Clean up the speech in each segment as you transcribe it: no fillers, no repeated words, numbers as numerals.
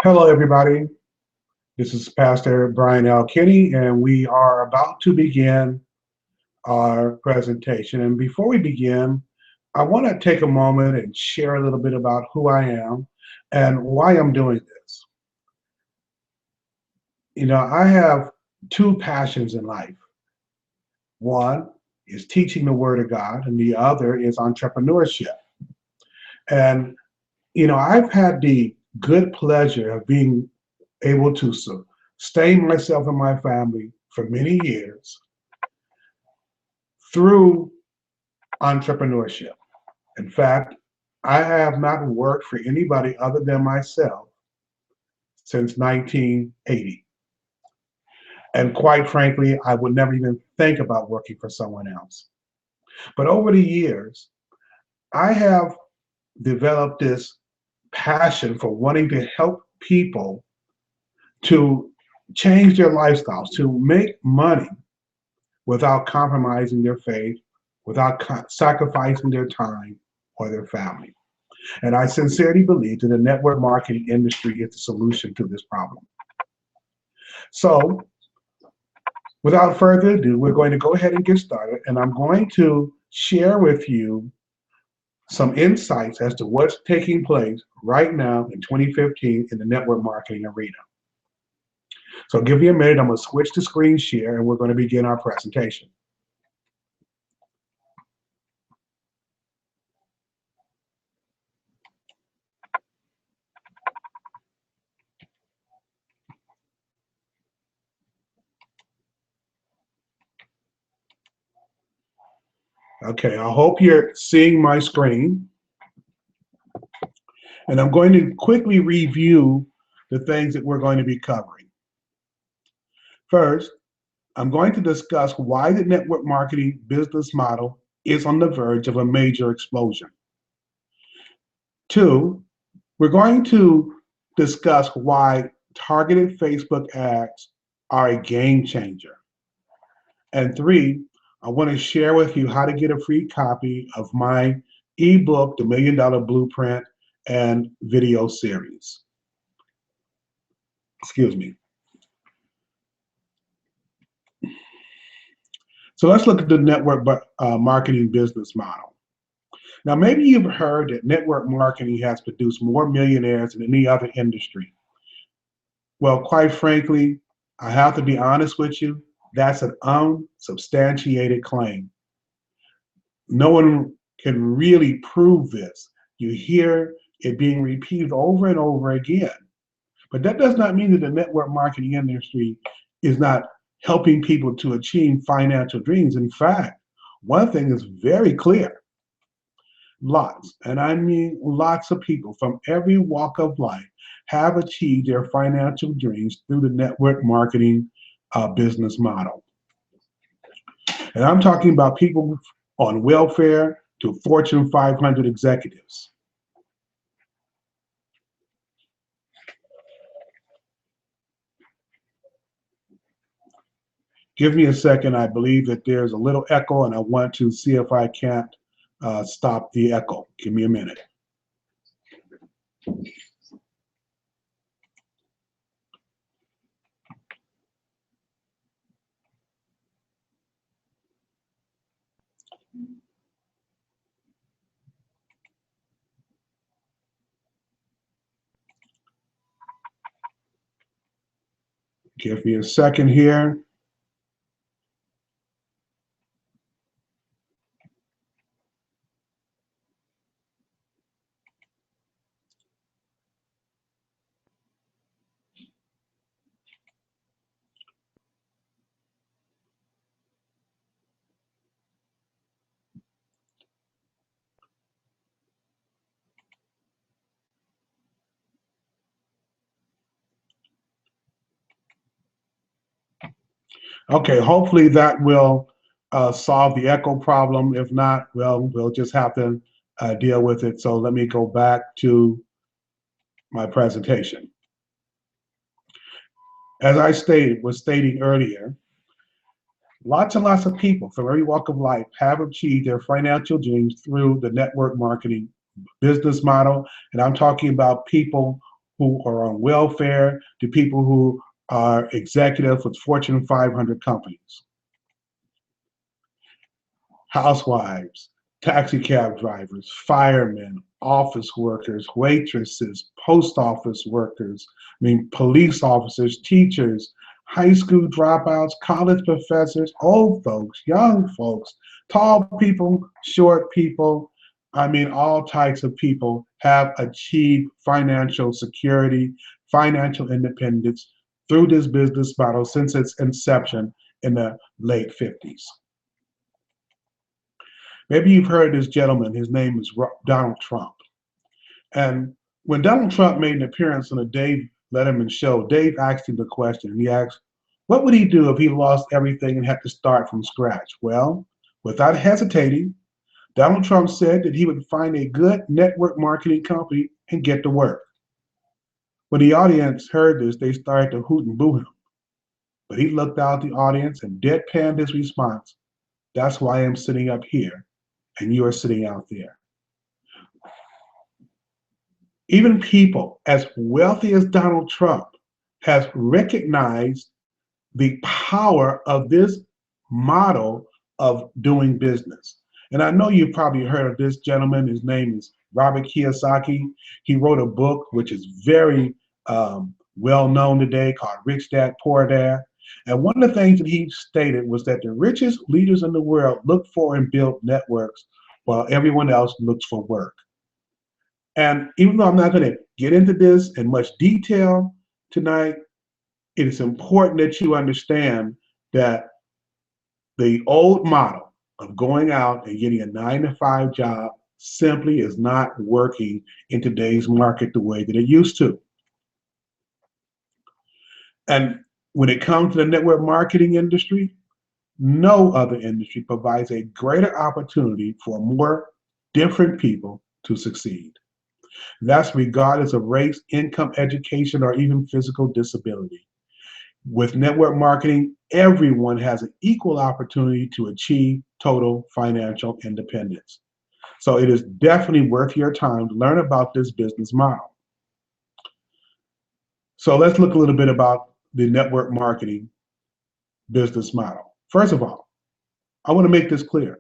Hello, everybody. This is Pastor Brian L. Kinney, and we are about to begin our presentation. And before we begin, I want to take a moment and share a little bit about who I am and why I'm doing this. I have two passions in life. One is teaching the Word of God, and the other is entrepreneurship. And, I've had the good pleasure of being able to sustain myself and my family for many years through entrepreneurship. In fact, I have not worked for anybody other than myself since 1980. And quite frankly, I would never even think about working for someone else. But over the years, I have developed this passion for wanting to help people to change their lifestyles, to make money without compromising their faith, without sacrificing their time or their family. And I sincerely believe that the network marketing industry is the solution to this problem. So, without further ado, we're going to go ahead and get started, and I'm going to share with you some insights as to what's taking place right now in 2015 in the network marketing arena. So give me a minute, I'm going to switch to screen share, and we're going to begin our presentation. Okay, I hope you're seeing my screen. And I'm going to quickly review the things that we're going to be covering. First, I'm going to discuss why the network marketing business model is on the verge of a major explosion. Two, we're going to discuss why targeted Facebook ads are a game changer. And three, I want to share with you how to get a free copy of my ebook, The $1 Million Blueprint and video series. Excuse me. So let's look at the network marketing business model. Now, maybe you've heard that network marketing has produced more millionaires than any other industry. Well, quite frankly, I have to be honest with you, that's an unsubstantiated claim. No one can really prove this. You hear it being repeated over and over again. But that does not mean that the network marketing industry is not helping people to achieve financial dreams. In fact, one thing is very clear. Lots, and I mean lots of people from every walk of life have achieved their financial dreams through the network marketing business model. And I'm talking about people on welfare to Fortune 500 executives. Give me a second. I believe that there's a little echo, and I want to see if I can't stop the echo. Give me a minute. Give me a second here. Okay, hopefully that will solve the echo problem. If not, well, we'll just have to deal with it. So let me go back to my presentation. As I was stating earlier, lots and lots of people from every walk of life have achieved their financial dreams through the network marketing business model. And I'm talking about people who are on welfare to people who are executives with Fortune 500 companies, housewives, taxi cab drivers, firemen, office workers, waitresses, post office workers, police officers, teachers, high school dropouts, college professors, old folks, young folks, tall people, short people. All types of people have achieved financial security, financial independence through this business model since its inception in the late 50s. Maybe you've heard this gentleman. His name is Donald Trump. And when Donald Trump made an appearance on the Dave Letterman show, Dave asked him the question. He asked, what would he do if he lost everything and had to start from scratch? Well, without hesitating, Donald Trump said that he would find a good network marketing company and get to work. When the audience heard this, they started to hoot and boo him. But he looked out the audience and deadpanned his response. That's why I'm sitting up here and you are sitting out there. Even people as wealthy as Donald Trump has recognized the power of this model of doing business. And I know you've probably heard of this gentleman. His name is Robert Kiyosaki. He wrote a book which is very well known today called Rich Dad, Poor Dad. And one of the things that he stated was that the richest leaders in the world look for and build networks while everyone else looks for work. And even though I'm not going to get into this in much detail tonight, it is important that you understand that the old model of going out and getting a 9-to-5 job simply is not working in today's market the way that it used to. And when it comes to the network marketing industry, no other industry provides a greater opportunity for more different people to succeed. That's regardless of race, income, education, or even physical disability. With network marketing, everyone has an equal opportunity to achieve total financial independence. So it is definitely worth your time to learn about this business model. So let's look a little bit about the network marketing business model. First of all, I want to make this clear.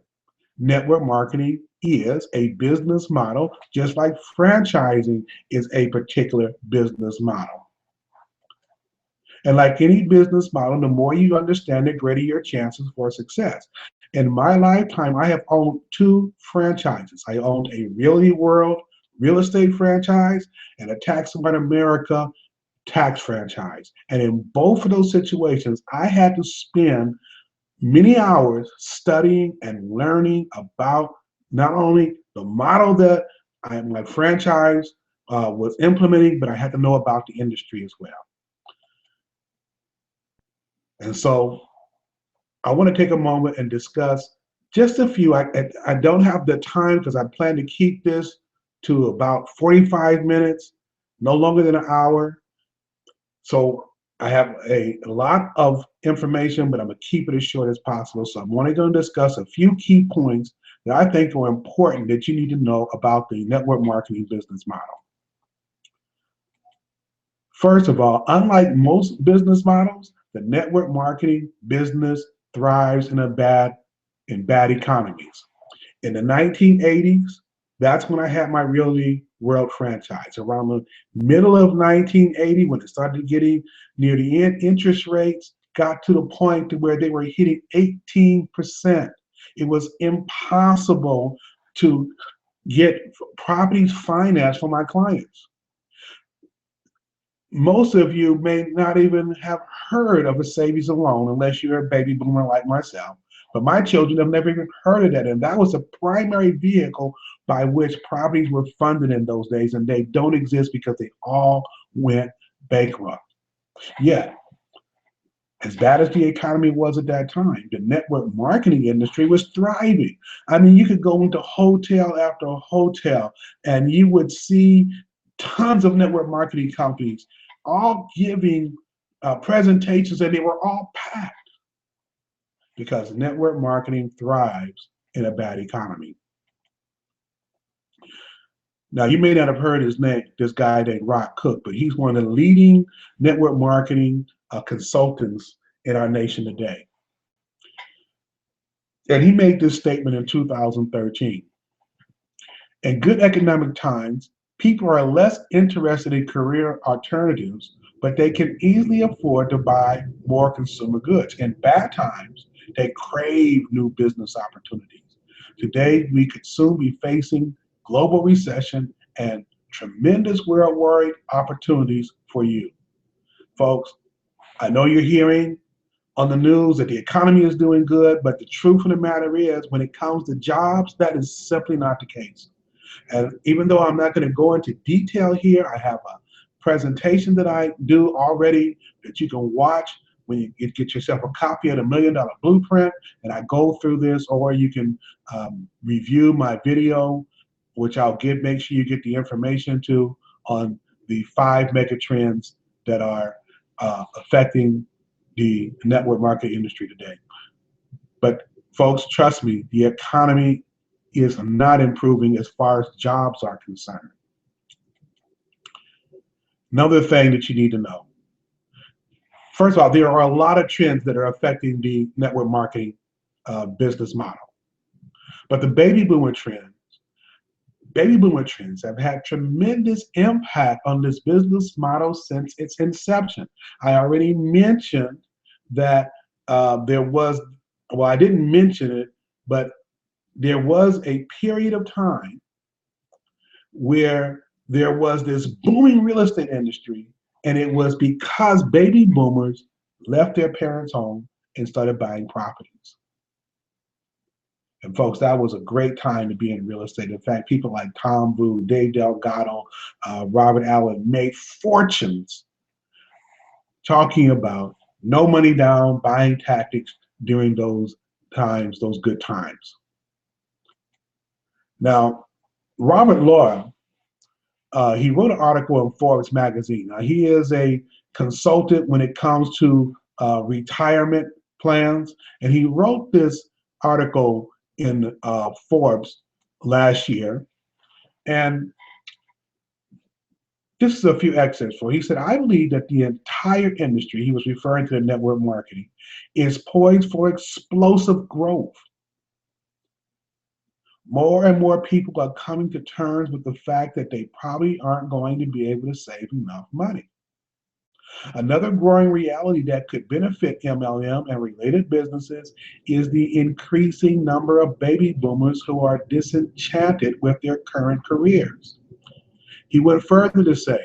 Network marketing is a business model, just like franchising is a particular business model. And like any business model, the more you understand, the greater your chances for success. In my lifetime, I have owned 2 franchises. I owned a Realty World real estate franchise and a Tax Smart America tax franchise. And in both of those situations, I had to spend many hours studying and learning about not only the model that my franchise was implementing, but I had to know about the industry as well. And so I want to take a moment and discuss just a few. I don't have the time because I plan to keep this to about 45 minutes, no longer than an hour. So I have a lot of information, but I'm going to keep it as short as possible. So I'm only going to discuss a few key points that I think are important that you need to know about the network marketing business model. First of all, unlike most business models, the network marketing business thrives in bad economies. In the 1980s, that's when I had my Realty World franchise. Around the middle of 1980, when it started getting near the end, interest rates got to the point to where they were hitting 18%. It was impossible to get properties financed for my clients. Most of you may not even have heard of a savings and loan unless you're a baby boomer like myself. But my children have never even heard of that. And that was the primary vehicle by which properties were funded in those days. And they don't exist because they all went bankrupt. Yet, as bad as the economy was at that time, the network marketing industry was thriving. I mean, you could go into hotel after hotel and you would see tons of network marketing companies all giving presentations, and they were all packed because network marketing thrives in a bad economy. Now, you may not have heard his name, this guy named Rock Cook, but he's one of the leading network marketing consultants in our nation today. And he made this statement in 2013. In good economic times, people are less interested in career alternatives, but they can easily afford to buy more consumer goods. In bad times, they crave new business opportunities. Today, we could soon be facing global recession and tremendous worldwide opportunities for you. Folks, I know you're hearing on the news that the economy is doing good, but the truth of the matter is, when it comes to jobs, that is simply not the case. And even though I'm not going to go into detail here, I have a presentation that I do already that you can watch when you get yourself a copy of the $1 Million Blueprint, and I go through this, or you can review my video, which make sure you get the information to, on the 5 mega trends that are affecting the network marketing industry today. But folks, trust me, the economy is not improving as far as jobs are concerned. Another thing that you need to know. First of all, there are a lot of trends that are affecting the network marketing business model. But the baby boomer trends have had tremendous impact on this business model since its inception. I already mentioned that there was, well, I didn't mention it, but there was a period of time where there was this booming real estate industry, and it was because baby boomers left their parents' home and started buying properties. And folks, that was a great time to be in real estate. In fact, people like Tom Vu, Dave Delgado, Robert Allen made fortunes talking about no money down buying tactics during those times, those good times. Now, Robert Laura, he wrote an article in Forbes magazine. Now, he is a consultant when it comes to retirement plans, and he wrote this article in Forbes last year. And this is a few excerpts for. He said, "I believe that the entire industry," he was referring to the network marketing, "is poised for explosive growth. More and more people are coming to terms with the fact that they probably aren't going to be able to save enough money. Another growing reality that could benefit MLM and related businesses is the increasing number of baby boomers who are disenchanted with their current careers." He went further to say,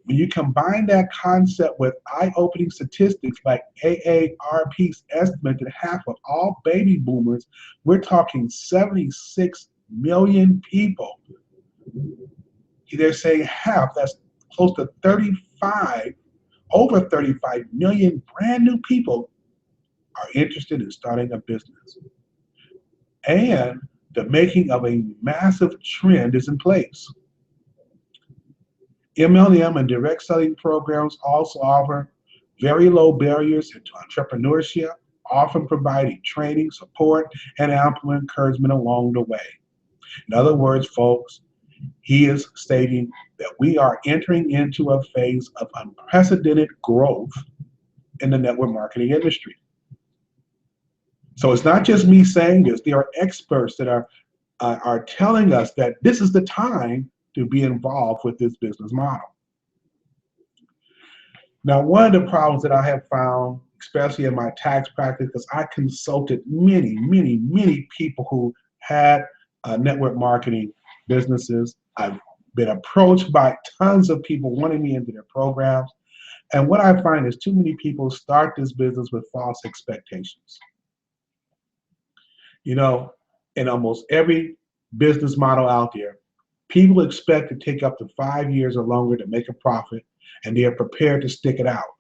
when you combine that concept with eye-opening statistics like AARP's estimate that half of all baby boomers, we're talking 76 million people. They're saying half, that's close to over 35 million brand new people are interested in starting a business. And the making of a massive trend is in place. MLM and direct selling programs also offer very low barriers to entrepreneurship, often providing training, support, and ample encouragement along the way. In other words, folks, he is stating that we are entering into a phase of unprecedented growth in the network marketing industry. So it's not just me saying this. There are experts that are telling us that this is the time to be involved with this business model. Now, one of the problems that I have found, especially in my tax practice, because I consulted many people who had network marketing businesses. I've been approached by tons of people wanting me into their programs. And what I find is too many people start this business with false expectations. You know, in almost every business model out there, people expect to take up to 5 years or longer to make a profit, and they are prepared to stick it out.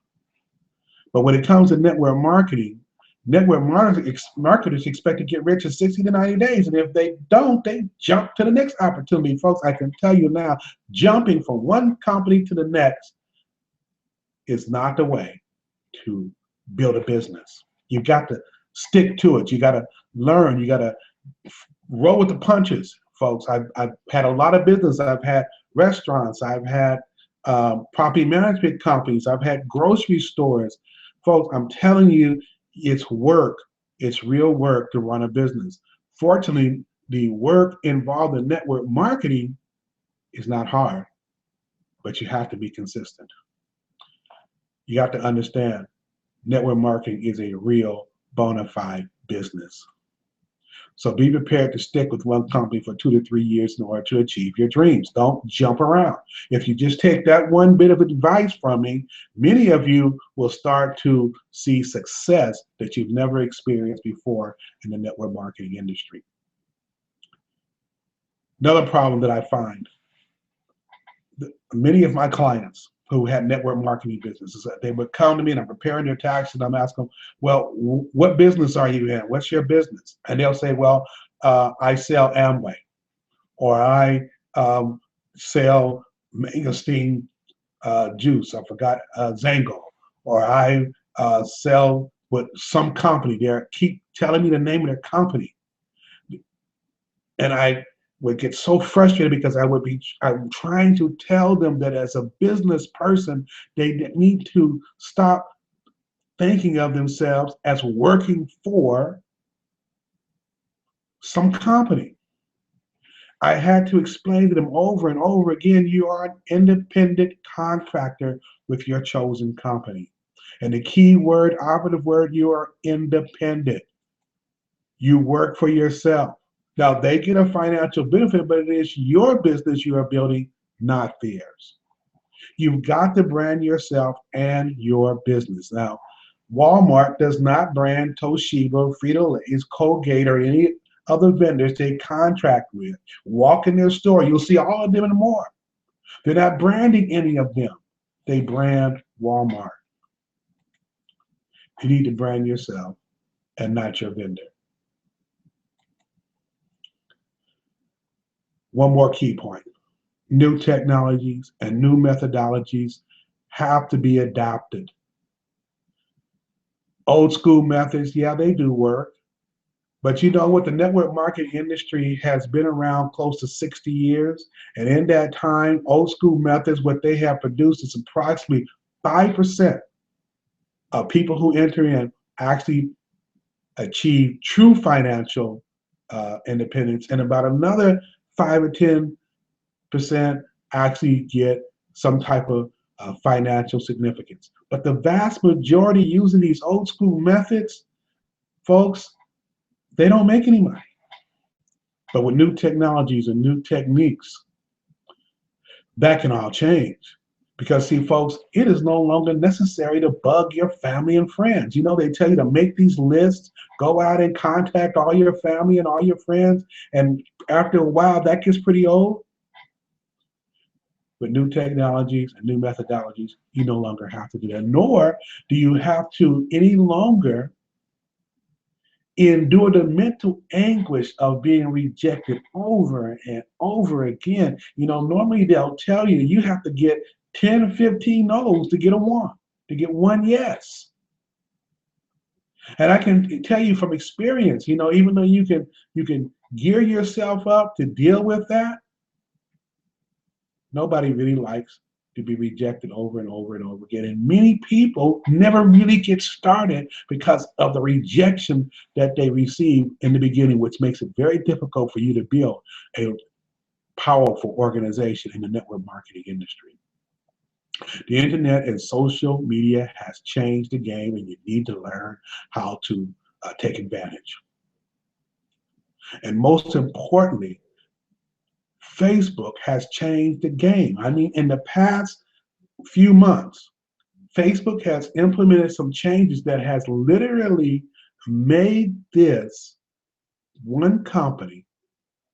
But when it comes to network marketers expect to get rich in 60 to 90 days. And if they don't, they jump to the next opportunity. Folks, I can tell you now, jumping from one company to the next is not the way to build a business. You got to stick to it. You got to learn. You got to roll with the punches, folks. I've had a lot of business I've had restaurants, I've had property management companies, I've had grocery stores. Folks, I'm telling you, it's work. It's real work to run a business. Fortunately, the work involved in network marketing is not hard, but you have to be consistent. You have to understand network marketing is a real bona fide business. So be prepared to stick with one company for 2 to 3 years in order to achieve your dreams. Don't jump around. If you just take that one bit of advice from me, many of you will start to see success that you've never experienced before in the network marketing industry. Another problem that I find, many of my clients who had network marketing businesses, they would come to me and I'm preparing their taxes and I'm asking them, well, what business are you in? What's your business? And they'll say, well, I sell Amway, or I sell mangosteen juice. I forgot Zango, or I sell with some company. They keep telling me the name of their company, and I would get so frustrated because I'm trying to tell them that as a business person, they need to stop thinking of themselves as working for some company. I had to explain to them over and over again, you are an independent contractor with your chosen company. And the key word, operative word, you are independent. You work for yourself. Now, they get a financial benefit, but it is your business you are building, not theirs. You've got to brand yourself and your business. Now, Walmart does not brand Toshiba, Frito-Lay's, Colgate, or any other vendors they contract with. Walk in their store, you'll see all of them and more. They're not branding any of them. They brand Walmart. You need to brand yourself and not your vendor. One more key point. New technologies and new methodologies have to be adopted. Old school methods, yeah, they do work. But you know what? The network marketing industry has been around close to 60 years. And in that time, old school methods, what they have produced is approximately 5% of people who enter in actually achieve true financial independence, and about another 5 or 10% actually get some type of financial significance. But the vast majority using these old school methods, folks, they don't make any money. But with new technologies and new techniques, that can all change. Because see, folks, it is no longer necessary to bug your family and friends. You know, they tell you to make these lists, go out and contact all your family and all your friends. And after a while, that gets pretty old. With new technologies and new methodologies, you no longer have to do that. Nor do you have to any longer endure the mental anguish of being rejected over and over again. You know, normally they'll tell you you have to get 10 or 15 no's to get a one, to get one yes. And I can tell you from experience, you know, even though you can gear yourself up to deal with that, nobody really likes to be rejected over and over and over again. And many people never really get started because of the rejection that they receive in the beginning, which makes it very difficult for you to build a powerful organization in the network marketing industry. The internet and social media has changed the game, and you need to learn how to take advantage. And most importantly, Facebook has changed the game. I mean, in the past few months, Facebook has implemented some changes that has literally made this one company,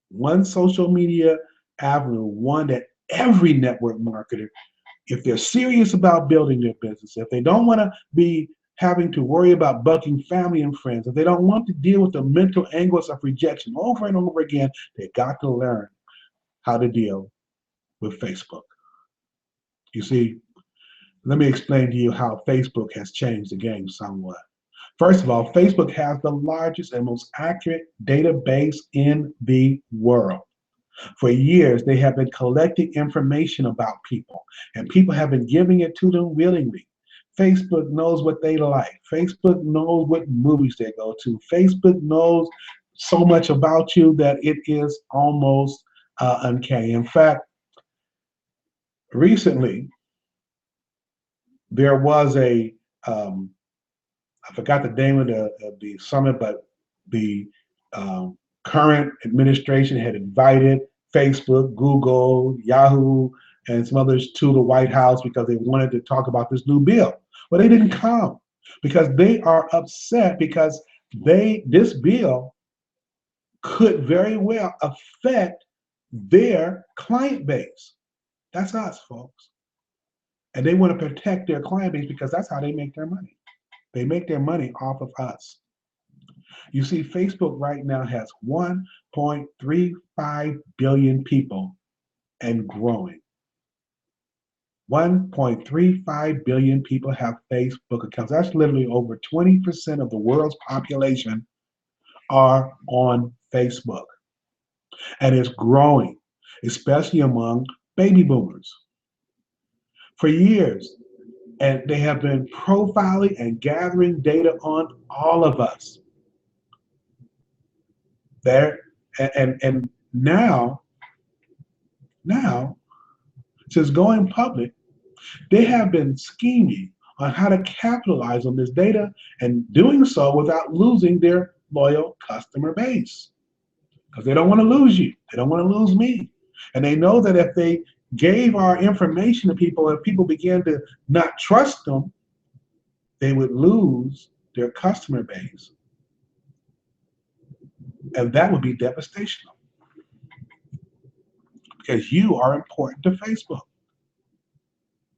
one social media avenue, one that every network marketer, if they're serious about building their business, if they don't want to be having to worry about bugging family and friends, if they don't want to deal with the mental anguish of rejection over and over again, they got to learn how to deal with Facebook. You see, let me explain to you how Facebook has changed the game somewhat. First of all, Facebook has the largest and most accurate database in the world. For years, they have been collecting information about people, and people have been giving it to them willingly. Facebook knows what they like. Facebook knows what movies they go to. Facebook knows so much about you that it is almost uncanny. In fact, recently, there was um, I forgot the name of the summit, but the current administration had invited Facebook, Google, Yahoo, and some others to the White House because they wanted to talk about this new bill. Well, they didn't come because they are upset because this bill could very well affect their client base. That's us, folks. And they want to protect their client base because that's how they make their money. They make their money off of us. You see, Facebook right now has 1.35 billion people and growing. 1.35 billion people have Facebook accounts. That's literally over 20% of the world's population are on Facebook. And it's growing, especially among baby boomers. For years, and they have been profiling and gathering data on all of us. There and now, since going public, they have been scheming on how to capitalize on this data and doing so without losing their loyal customer base. Because they don't want to lose you. They don't want to lose me. And they know that if they gave our information to people and people began to not trust them, they would lose their customer base. And that would be devastational because you are important to Facebook.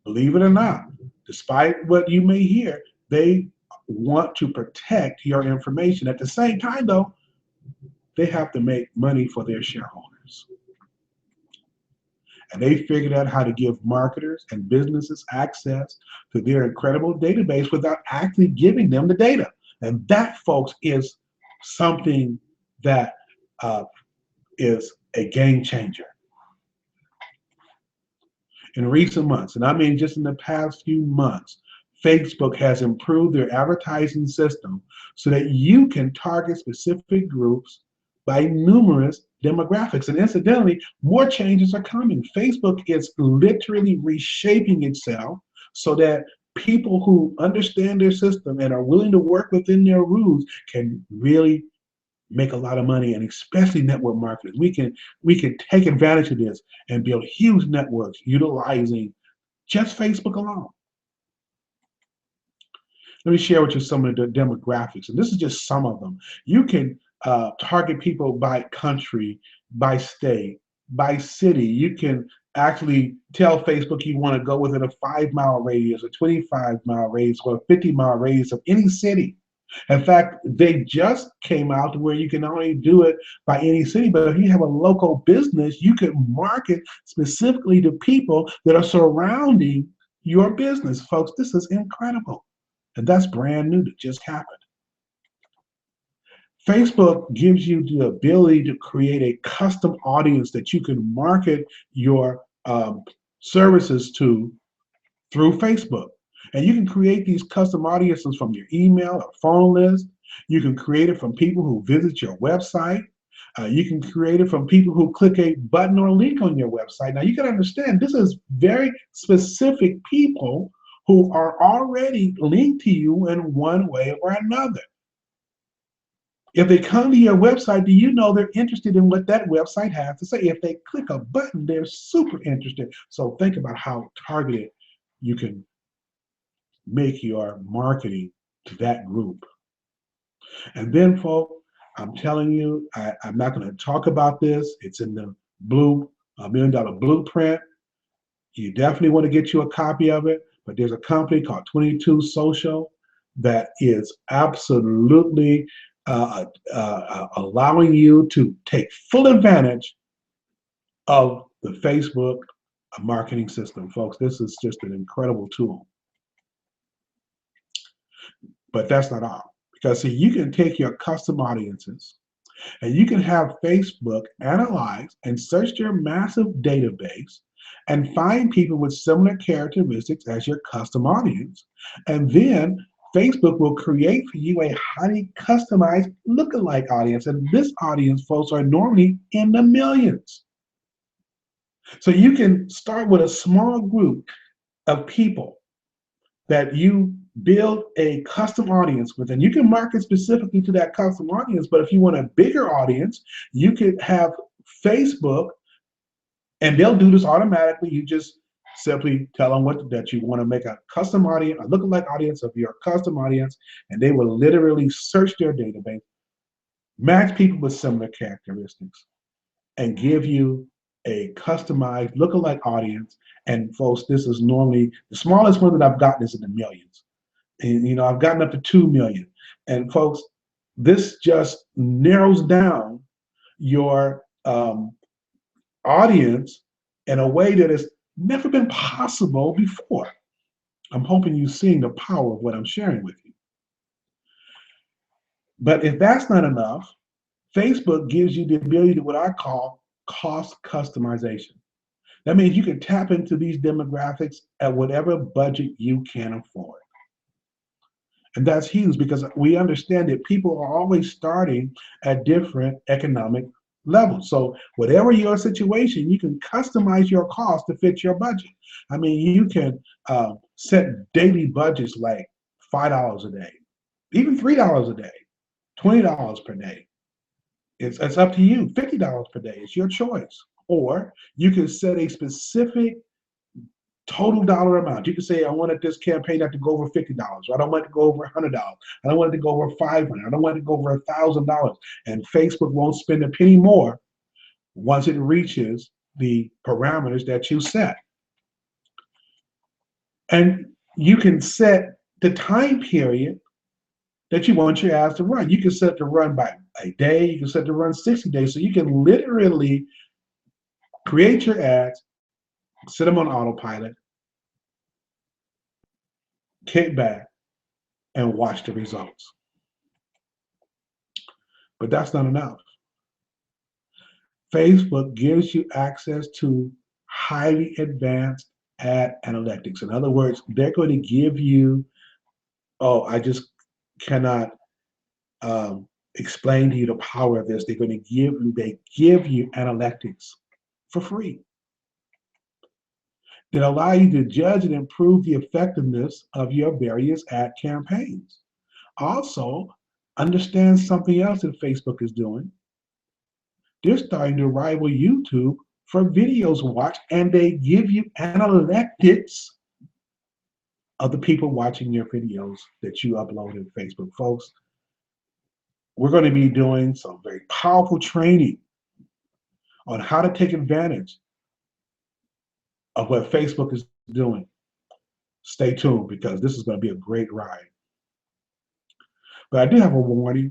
Believe it or not, despite what you may hear, they want to protect your information. At the same time, though, they have to make money for their shareholders. And they figured out how to give marketers and businesses access to their incredible database without actually giving them the data. And that, folks, is something that is a game changer. In recent months, and I mean just in the past few months, Facebook has improved their advertising system so that you can target specific groups by numerous demographics. And incidentally, more changes are coming. Facebook is literally reshaping itself so that people who understand their system and are willing to work within their rules can really make a lot of money, and especially network marketers. We can take advantage of this and build huge networks utilizing just Facebook alone. Let me share with you some of the demographics, and this is just some of them. You can target people by country, by state, by city. You can actually tell Facebook you want to go within a 5-mile radius, a 25-mile radius, or a 50-mile radius of any city. In fact, they just came out to where you can only do it by any city, but if you have a local business, you can market specifically to people that are surrounding your business. Folks, this is incredible. And that's brand new that just happened. Facebook gives you the ability to create a custom audience that you can market your services to through Facebook. And you can create these custom audiences from your email or phone list. You can create it from people who visit your website. You can create it from people who click a button or link on your website. Now, you can understand this is very specific people who are already linked to you in one way or another. If they come to your website, do you know they're interested in what that website has to say? If they click a button, they're super interested. So think about how targeted you can make your marketing to that group. And then, folks, I'm telling you, I'm not going to talk about this. It's in the $1 million blueprint. You definitely want to get you a copy of it. But there's a company called 22 Social that is absolutely allowing you to take full advantage of the Facebook marketing system. Folks, this is just an incredible tool. But that's not all. Because see, you can take your custom audiences And you can have Facebook analyze and search your massive database and find people with similar characteristics as your custom audience. And then Facebook will create for you a highly customized lookalike audience. And this audience, folks, are normally in the millions. So you can start with a small group of people that you build a custom audience with, and you can market specifically to that custom audience. But if you want a bigger audience, you could have Facebook, and they'll do this automatically. You just simply tell them that you want to make a custom audience, a lookalike audience of your custom audience, and they will literally search their database, match people with similar characteristics, and give you a customized lookalike audience. And folks, this is normally the smallest one that I've gotten is in the millions. And I've gotten up to 2 million. And folks, this just narrows down your audience in a way that has never been possible before. I'm hoping you're seeing the power of what I'm sharing with you. But if that's not enough, Facebook gives you the ability to what I call cost customization. That means you can tap into these demographics at whatever budget you can afford. And that's huge because we understand that people are always starting at different economic levels. So whatever your situation, you can customize your cost to fit your budget. I mean, you can set daily budgets like $5 a day, even $3 a day, $20 per day. It's up to you. $50 per day. It's your choice. Or you can set a specific total dollar amount. You can say, I wanted this campaign not to go over $50, or I don't want it to go over $100. I don't want it to go over $500. I don't want it to go over $1,000. And Facebook won't spend a penny more once it reaches the parameters that you set. And you can set the time period that you want your ads to run. You can set to run by a day. You can set to run 60 days. So you can literally create your ads, set them on autopilot, kick back, and watch the results. But that's not enough. Facebook gives you access to highly advanced ad analytics. In other words, they're going to give you, I just cannot explain to you the power of this. They give you analytics for free that allow you to judge and improve the effectiveness of your various ad campaigns. Also, understand something else that Facebook is doing. They're starting to rival YouTube for videos watched, and they give you analytics of the people watching your videos that you upload to Facebook. Folks, we're going to be doing some very powerful training on how to take advantage of what Facebook is doing. Stay tuned because this is going to be a great ride. But I do have a warning.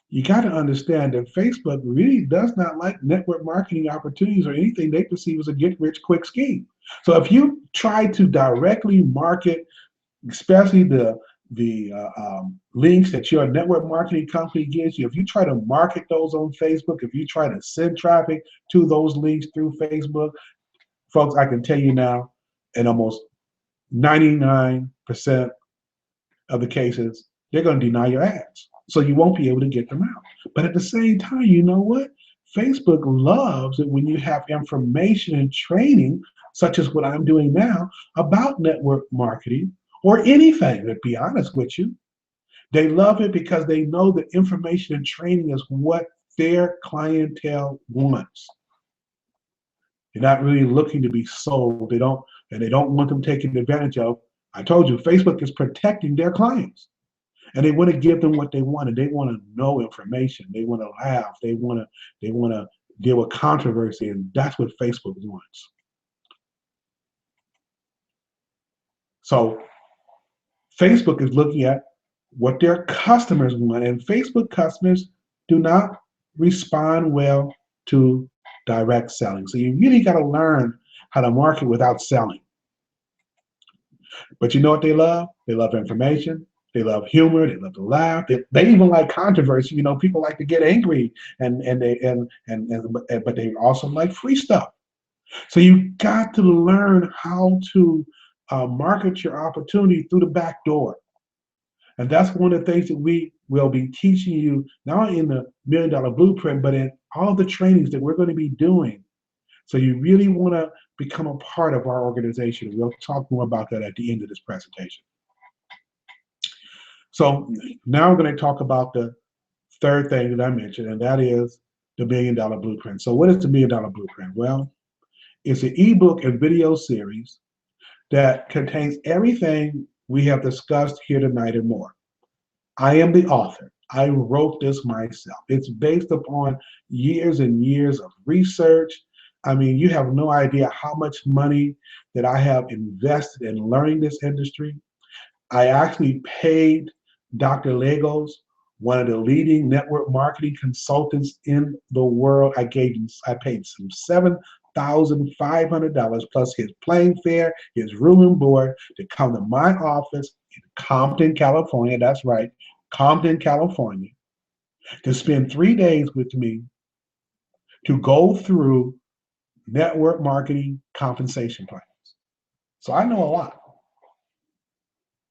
You got to understand that Facebook really does not like network marketing opportunities or anything they perceive as a get-rich-quick scheme. So if you try to directly market, especially the links that your network marketing company gives you, if you try to market those on Facebook, if you try to send traffic to those links through Facebook, folks, I can tell you now, in almost 99% of the cases, they're going to deny your ads. So you won't be able to get them out. But at the same time, you know what? Facebook loves it when you have information and training, such as what I'm doing now, about network marketing or anything, to be honest with you. They love it because they know that information and training is what their clientele wants. They're not really looking to be sold. They don't want them taken advantage of. I told you, Facebook is protecting their clients. And they want to give them what they want, and they want to know information. They want to laugh. They want to deal with controversy, and that's what Facebook wants. So Facebook is looking at what their customers want, and Facebook customers do not respond well to direct selling. So you really got to learn how to market without selling. But you know what they love? They love information. They love humor. They love to laugh. They even like controversy. You know, people like to get angry, but they also like free stuff. So you got to learn how to market your opportunity through the back door. And that's one of the things that we will be teaching you, not only in the $1 Million Blueprint, but in all the trainings that we're going to be doing. So you really want to become a part of our organization. We'll talk more about that at the end of this presentation. So now we're going to talk about the third thing that I mentioned, and that is the $1 Million Blueprint. So what is the $1 Million Blueprint? Well, it's an ebook and video series that contains everything we have discussed here tonight and more. I am the author. I wrote this myself. It's based upon years and years of research. I mean, you have no idea how much money that I have invested in learning this industry. I actually paid Dr. Legos, one of the leading network marketing consultants in the world. I paid him $7,500 plus his plane fare, his room and board to come to my office in Compton, California. That's right, Compton, California, to spend 3 days with me to go through network marketing compensation plans. So I know a lot.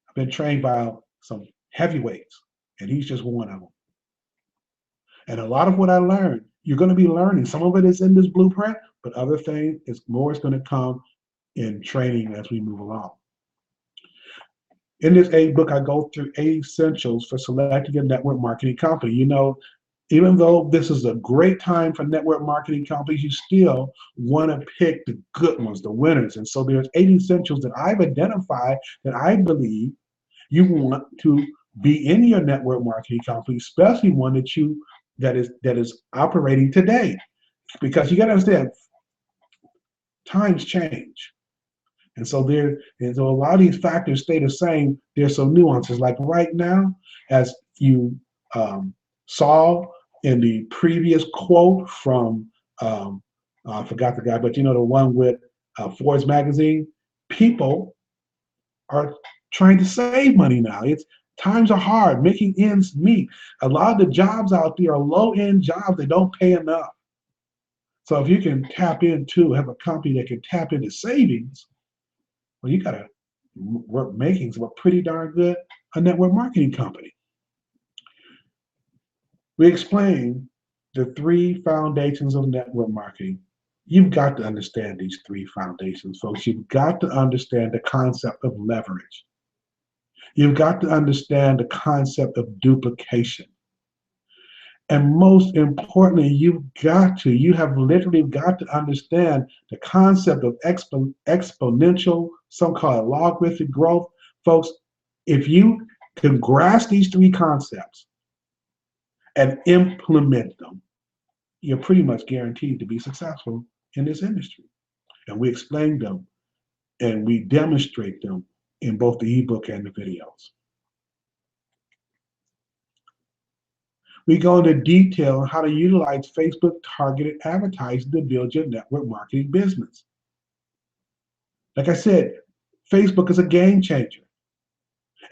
I've been trained by some heavyweights, and he's just one of them. And a lot of what I learned, you're going to be learning. Some of it is in this blueprint, but other things is more is going to come in training as we move along. In this book, I go through 8 essentials for selecting a network marketing company. You know, even though this is a great time for network marketing companies, you still want to pick the good ones, the winners. And so there's 8 essentials that I've identified that I believe you want to be in your network marketing company, especially one that is operating today. Because you got to understand, times change. And so a lot of these factors stay the same. There's some nuances. Like right now, as you saw in the previous quote from I forgot the guy, but you know the one with Forbes magazine. People are trying to save money now. It's times are hard, making ends meet. A lot of the jobs out there are low-end jobs that don't pay enough. So if you can have a company that can tap into savings, well, you got to work makings of a pretty darn good a network marketing company. We explain the 3 foundations of network marketing. You've got to understand these 3 foundations, folks. You've got to understand the concept of leverage. You've got to understand the concept of duplication. And most importantly, you have literally got to understand the concept of exponential, some call it logarithmic growth. Folks, if you can grasp these 3 concepts and implement them, you're pretty much guaranteed to be successful in this industry. And we explain them and we demonstrate them in both the ebook and the videos. We go into detail on how to utilize Facebook targeted advertising to build your network marketing business. Like I said, Facebook is a game changer.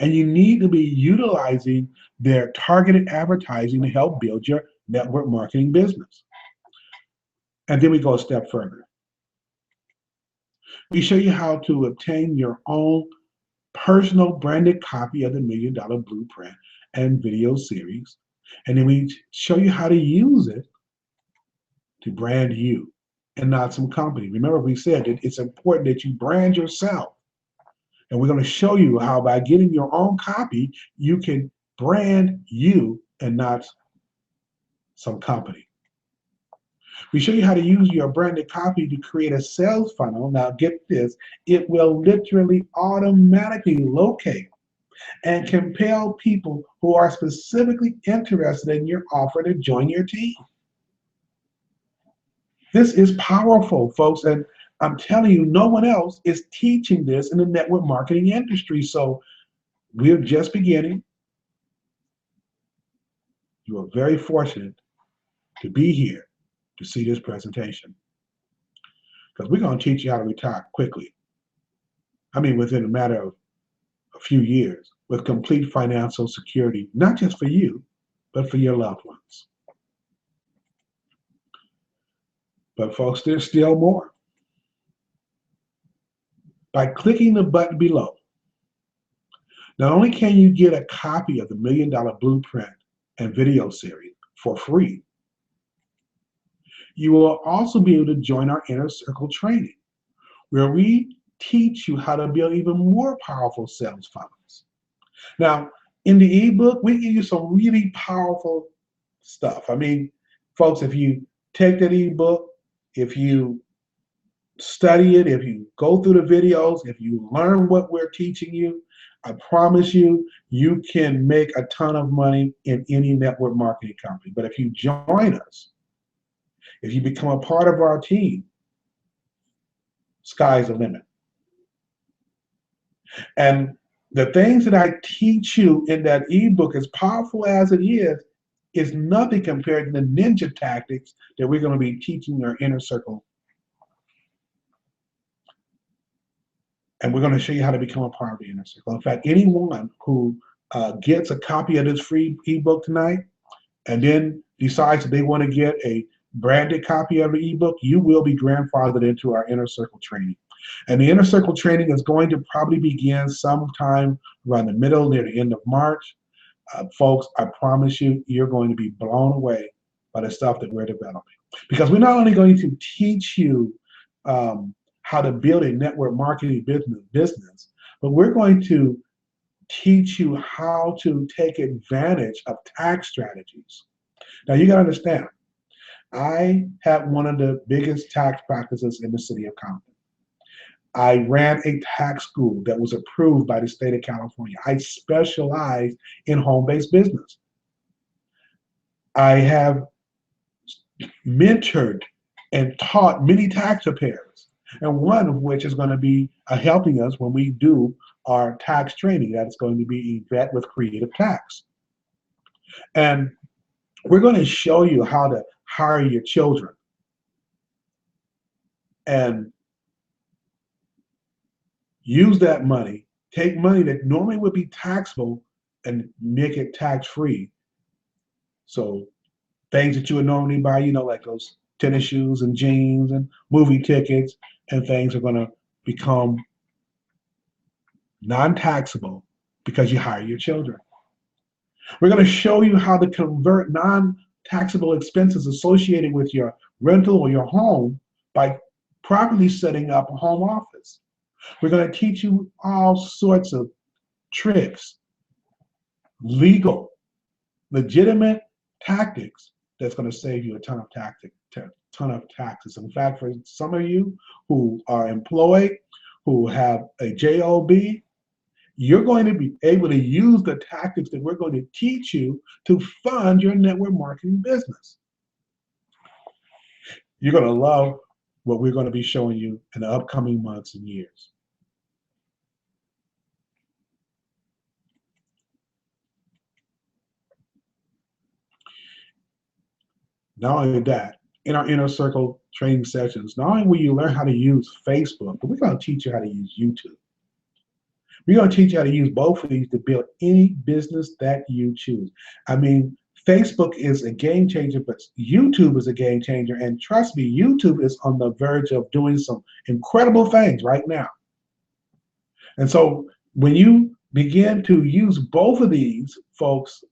And you need to be utilizing their targeted advertising to help build your network marketing business. And then we go a step further. We show you how to obtain your own personal branded copy of the $1 Million Blueprint and video series. And then we show you how to use it to brand you and not some company. Remember, we said that it's important that you brand yourself. And we're going to show you how by getting your own copy, you can brand you and not some company. We show you how to use your branded copy to create a sales funnel. Now get this, it will literally automatically locate and compel people who are specifically interested in your offer to join your team. This is powerful, folks, and I'm telling you, no one else is teaching this in the network marketing industry. So we're just beginning. You are very fortunate to be here to see this presentation, because we're going to teach you how to retire quickly. I mean, within a matter of a few years. with complete financial security, not just for you, but for your loved ones. But folks, there's still more. By clicking the button below, not only can you get a copy of the $1 Million Blueprint and video series for free, you will also be able to join our Inner Circle training, where we teach you how to build even more powerful sales funnels. Now, in the ebook, we give you some really powerful stuff. I mean, folks, if you take that ebook, if you study it, if you go through the videos, if you learn what we're teaching you, I promise you, you can make a ton of money in any network marketing company. But if you join us, if you become a part of our team, sky's the limit. And the things that I teach you in that ebook, as powerful as it is nothing compared to the ninja tactics that we're going to be teaching our Inner Circle. And we're going to show you how to become a part of the Inner Circle. In fact, anyone who gets a copy of this free ebook tonight and then decides that they want to get a branded copy of the ebook, you will be grandfathered into our Inner Circle training. And the Inner Circle training is going to probably begin sometime around the middle, near the end of March. Folks, I promise you, you're going to be blown away by the stuff that we're developing. Because we're not only going to teach you how to build a network marketing business, but we're going to teach you how to take advantage of tax strategies. Now, you got to understand, I have one of the biggest tax practices in the city of Compton. I ran a tax school that was approved by the state of California. I specialize in home-based business. I have mentored and taught many tax preparers, and one of which is going to be helping us when we do our tax training. That's going to be Yvette with Creative Tax. And we're going to show you how to hire your children and use that money, take money that normally would be taxable and make it tax-free. So things that you would normally buy, you know, like those tennis shoes and jeans and movie tickets and things are going to become non-taxable because you hire your children. We're going to show you how to convert non-taxable expenses associated with your rental or your home by properly setting up a home office. We're going to teach you all sorts of tricks, legal, legitimate tactics that's going to save you a ton of taxes. In fact, for some of you who are employed, who have a job, you're going to be able to use the tactics that we're going to teach you to fund your network marketing business. You're going to love what we're going to be showing you in the upcoming months and years. Not only that, in our Inner Circle training sessions, not only will you learn how to use Facebook, but we're going to teach you how to use YouTube. We're going to teach you how to use both of these to build any business that you choose. I mean, Facebook is a game changer, but YouTube is a game changer. And trust me, YouTube is on the verge of doing some incredible things right now. And so when you begin to use both of these, folks,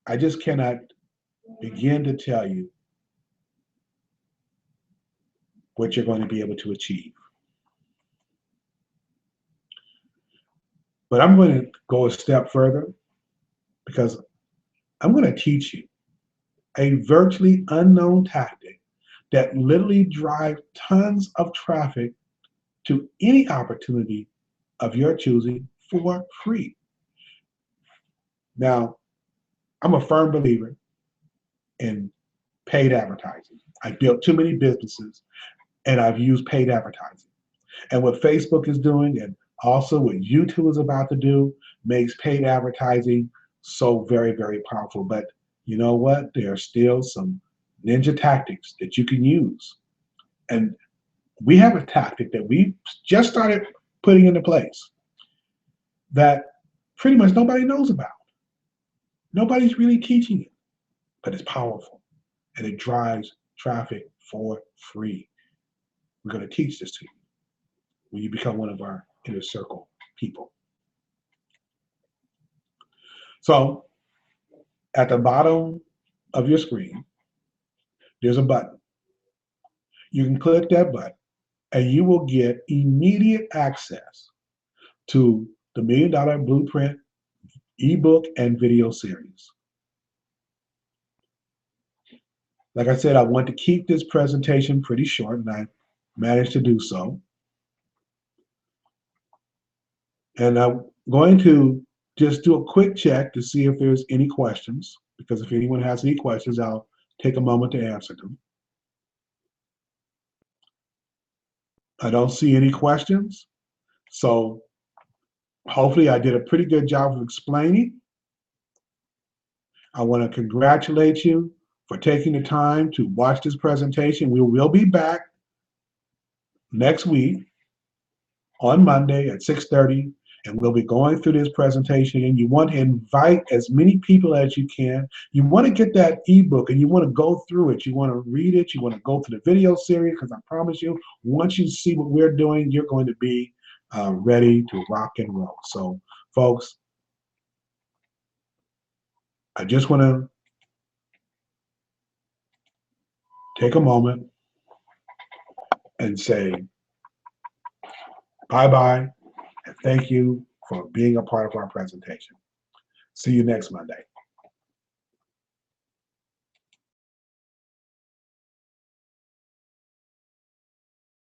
I just cannot begin to tell you what you're going to be able to achieve. But I'm going to go a step further because I'm going to teach you a virtually unknown tactic that literally drives tons of traffic to any opportunity of your choosing for free. Now, I'm a firm believer in paid advertising. I built too many businesses and I've used paid advertising. And what Facebook is doing and also what YouTube is about to do makes paid advertising so very, very powerful. But you know what? There are still some ninja tactics that you can use. And we have a tactic that we just started putting into place that pretty much nobody knows about. Nobody's really teaching it, but it's powerful and it drives traffic for free. We're going to teach this to you when you become one of our inner circle people. So at the bottom of your screen, there's a button. You can click that button and you will get immediate access to the $1 Million Blueprint ebook and video series. Like I said, I want to keep this presentation pretty short, and I managed to do so. And I'm going to just do a quick check to see if there's any questions, because if anyone has any questions, I'll take a moment to answer them. I don't see any questions, so hopefully I did a pretty good job of explaining. I want to congratulate you for taking the time to watch this presentation. We will be back next week on Monday at 6:30, and we'll be going through this presentation. And you want to invite as many people as you can. You want to get that ebook and you want to go through it. You want to read it. You want to go through the video series, because I promise you, once you see what we're doing, you're going to be ready to rock and roll. So, folks, I just want to take a moment and say bye-bye and thank you for being a part of our presentation. See you next Monday.